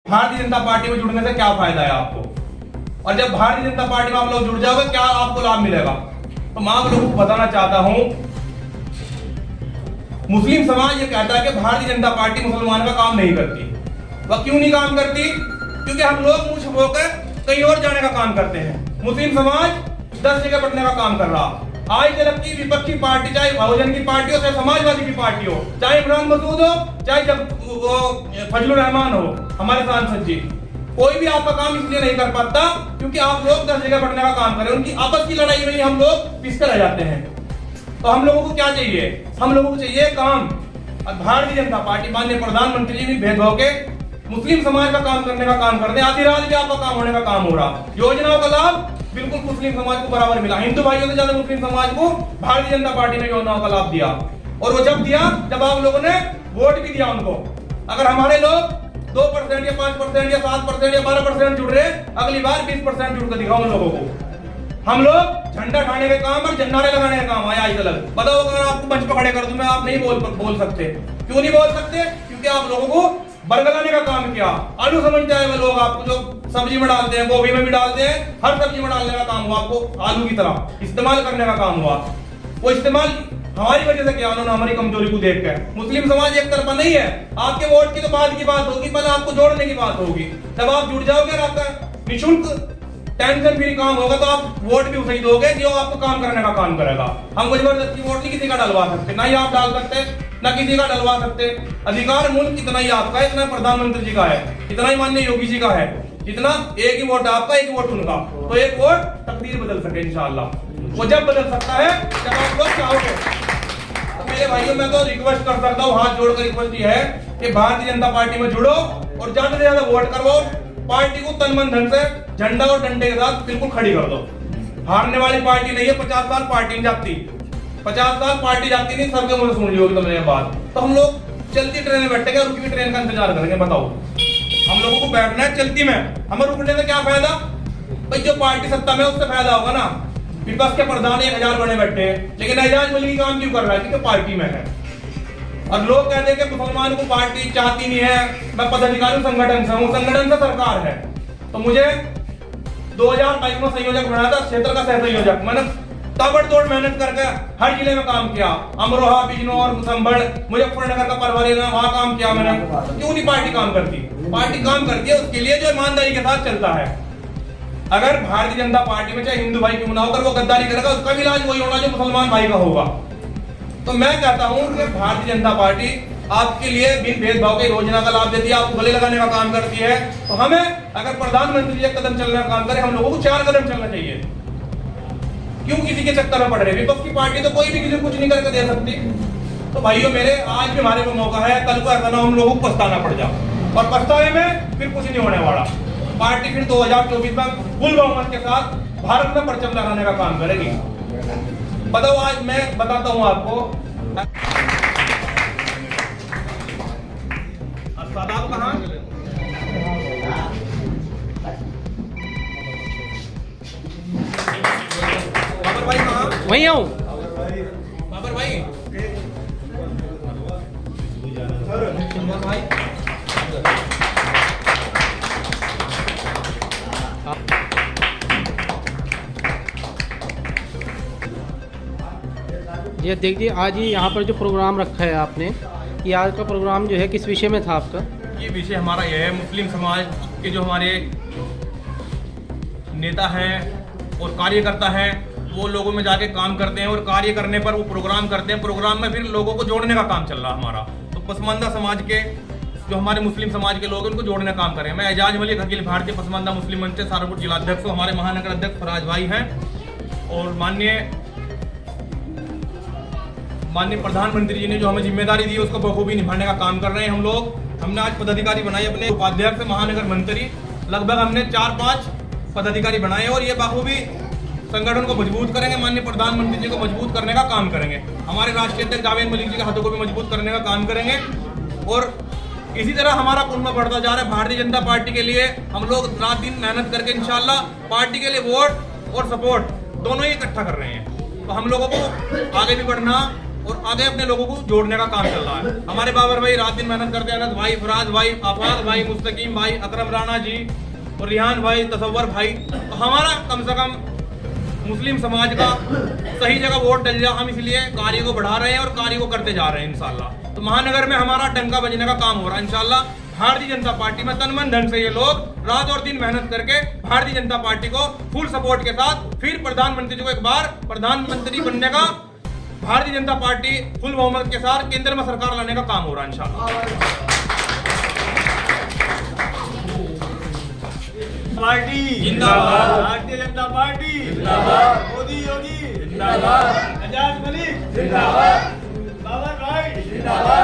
Bharatiya Janata party में जुड़ने से क्या फायदा है आपको, और जब भारतीय जनता पार्टी में आप लोग जुड़ जाओगे क्या आपको लाभ मिलेगा। तो मैं आप लोगों को बताना चाहता हूं, मुस्लिम समाज ये कहता है कि भारतीय जनता पार्टी मुसलमान का काम नहीं करती। वह क्यों नहीं काम करती? क्योंकि हम लोग मुंह छुपाकर कहीं और जाने का काम करते हैं। मुस्लिम समाज 10 जगह बढ़ने का काम कर रहा। आज तक की विपक्षी पार्टी, चाहे बहुजन की पार्टी हो, चाहे समाजवादी की पार्टी हो, चाहे इमरान मसूद हो, चाहे फजलुर रहमान हो, हमारे सांसद जी, कोई भी आपका काम इसलिए नहीं कर पाता क्योंकि आप लोग 10 जगह बढ़ने का काम करें। उनकी आपस की लड़ाई में ही हम लोग पिस कर रह जाते हैं। तो हम लोगों को क्या चाहिए? हम लोगों को चाहिए काम। भारतीय जनता पार्टी माननीय प्रधानमंत्री जी भी भेदभाव के मुस्लिम समाज का काम करने का काम करते हैं। आधी रात भी आपका काम होने का काम हो रहा। योजनाओं का लाभ बिल्कुल मुस्लिम समाज को बराबर मिला। हिंदू भाइयों से ज्यादा मुस्लिम समाज को भारतीय जनता पार्टी ने योजनाओं का लाभ दिया। और वो जब दिया जब आप लोगों ने वोट भी दिया उनको। अगर हमारे लोग 2% या 5% या 7% या 12% जुड़ रहे, अगली बार 20% जुड़ कर दिखाओ उन लोगों को। हम लोग झंडा ठाने के काम और नारे लगाने का काम आया। आज तक बताओ, अगर आपको मंच पर खड़े कर दूं मैं, आप नहीं बोल सकते। क्यों नहीं बोल सकते? क्योंकि आप लोगों को बरगलाने का काम किया। आलू समझते हैं वो लोग आपको, जो सब्जी में डालते हैं, गोभी में भी डालते हैं, हर सब्जी में डालने का काम हुआ। आपको आलू की तरह इस्तेमाल करने का काम हुआ। वो इस्तेमाल हमारी वजह से किया उन्होंने, हमारी कमजोरी को देख कर। मुस्लिम समाज एक तरफा नहीं है। आपके वोट की तो बाद की बात होगी, पहले आपको जोड़ने की बात होगी। जब आप जुड़ जाओगे और आपका निःशुल्क टेंशन फ्री काम होगा तो आप वोट भी उसे ही दोगे जो आपको काम करने का काम करेगा। हम जबरदस्ती वोट नहीं किसी का डलवा सकते, ना ही आप डाल सकते, ना किसी का डलवा सकते। अधिकार मुल्क इतना ही आपका है, इतना प्रधानमंत्री जी का है, इतना ही माननीय योगी जी का है, इतना एक ही वोट आपका, एक वोट उनका। तो एक वोट तकदीर बदल सके इंशाअल्लाह। वो जब बदल सकता है जब आप लोग चाहोगे। तो मेरे भाइयों, मैं तो रिक्वेस्ट कर सकता हूँ, हाथ जोड़कर रिक्वेस्ट ये है कि भारतीय जनता पार्टी में जुड़ो और ज्यादा से ज्यादा वोट करवाओ। पार्टी को तन मन धन से झंडा और डंडे के साथ बिल्कुल खड़ी कर दो। हारने वाली पार्टी नहीं है। 50 साल पार्टी नहीं जाती, 50 साल पार्टी जाती नहीं। सबके मुझे सुन ली होगी तो मेरे बात। तो हम लोग चलती ट्रेन में बैठेंगे, रुकी हुई ट्रेन का इंतजार करेंगे। बताओ, हम लोगों को बैठना है चलती में, हमें रुकने से क्या फायदा? भाई जो पार्टी सत्ता में उससे फायदा होगा ना। विपक्ष के प्रधान 1000 बने बैठे हैं, लेकिन एजाज मलिक काम क्यों कर रहा है? क्योंकि पार्टी में है। और लोग कहते हैं कि मुसलमान को पार्टी चाहती नहीं है। मैं पदाधिकारी संगठन से हूँ, संगठन से सरकार है। तो मुझे 2022 में संयोजक बनाया था, क्षेत्र का सह संयोजक। मैंने ताबड़तोड़ मेहनत करके हर जिले में काम किया। अमरोहा, बिजनौर, संभल, मुजफ्फरनगर का परवरी में वहां काम किया मैंने। क्यों नहीं पार्टी काम करती? पार्टी काम करती है उसके लिए जो ईमानदारी के साथ चलता है। अगर भारतीय जनता पार्टी में चाहे हिंदू भाई क्यों ना होकर वो गद्दारी करेगा, उसका भी इलाज वही होगा जो मुसलमान भाई का होगा। तो मैं कहता हूं कि भारतीय जनता पार्टी आपके लिए बिन भेदभाव के योजना का लाभ देती है, आपको गले लगाने का काम करती है। तो हमें अगर प्रधानमंत्री एक कदम चलने का काम करे, हम लोगों को 4 कदम चलना चाहिए। क्यों किसी के चक्कर में पड़ रहे? विपक्ष की पार्टी तो कोई भी किसी को कुछ नहीं करके दे सकती। तो भाइयों मेरे, आज भी हमारे को मौका है, कल को ऐसा ना हम लोगों को पछताना पड़ जाए। और पछतावे में फिर कुछ नहीं होने वाला। पार्टी फिर 2024 में फुल बहुमत के साथ भारत में परचम लहराने का काम करेगी। बताओ, आज मैं बताता हूं आपको, सादाब कहां? बाबर भाई कहां? वहीं आऊं। बाबर भाई, ये देखिए, आज ही यहाँ पर जो प्रोग्राम रखा है आपने, कि आज का प्रोग्राम जो है किस विषय में था आपका? ये विषय हमारा यह है, मुस्लिम समाज के जो हमारे नेता हैं और कार्यकर्ता हैं, वो लोगों में जाके काम करते हैं और कार्य करने पर वो प्रोग्राम करते हैं। प्रोग्राम में फिर लोगों को जोड़ने का काम चल रहा है हमारा। तो पसमानदा समाज के जो हमारे मुस्लिम समाज के लोग हैं उनको जोड़ने का काम करें। मैं एजाज मलिक अखिल भारतीय पसमानदा मुस्लिम मंच से सहारनपुर जिला अध्यक्ष हूँ, हमारे महानगर अध्यक्ष फराज भाई हैं और माननीय प्रधानमंत्री जी ने जो हमें जिम्मेदारी दी है उसको बखूबी निभाने का काम कर रहे हैं हम लोग। हमने आज पदाधिकारी बनाए अपने उपाध्यक्ष महानगर मंत्री, लगभग हमने 4-5 पदाधिकारी बनाए और ये बखूबी संगठन को मजबूत करेंगे, माननीय प्रधानमंत्री जी को मजबूत करने का काम करेंगे, हमारे राष्ट्रीय अध्यक्ष जावेद मलिक जी के हाथों को भी मजबूत करने का काम करेंगे। और इसी तरह हमारा कुनबा बढ़ता जा रहा है। भारतीय जनता पार्टी के लिए हम लोग रात दिन मेहनत करके इंशाल्लाह पार्टी के लिए वोट और सपोर्ट दोनों ही इकट्ठा कर रहे हैं। तो हम लोगों को आगे भी बढ़ना और आगे अपने लोगों को जोड़ने का काम चल रहा है। हमारे बाबर भाई रात दिन मेहनत करते हैं, अनस भाई, फराज भाई, आफाक भाई, मुस्तकीम भाई, अकरम राणा जी और रिहान भाई, तसव्वर भाई। तो हमारा कम से कम मुस्लिम समाज का सही जगह वोट डल जाए, हम इसलिए कार्य को बढ़ा रहे हैं और कार्य को करते जा रहे हैं इंशाल्लाह। तो महानगर में हमारा डंका बजने का काम हो रहा है इंशाल्लाह। भारतीय जनता पार्टी में तन मन धन से ये लोग रात और दिन मेहनत करके भारतीय जनता पार्टी को फुल सपोर्ट के साथ फिर प्रधानमंत्री जी को एक बार प्रधानमंत्री बनने का, भारतीय जनता पार्टी फुल बहुमत के साथ केंद्र में सरकार लाने का काम हो रहा है इंशाल्लाह। पार्टी जिंदाबाद, भारतीय जनता पार्टी जिंदाबाद, मोदी योगी जिंदाबाद, एजाज मलिक जिंदाबाद, बाबर भाई जिंदाबाद।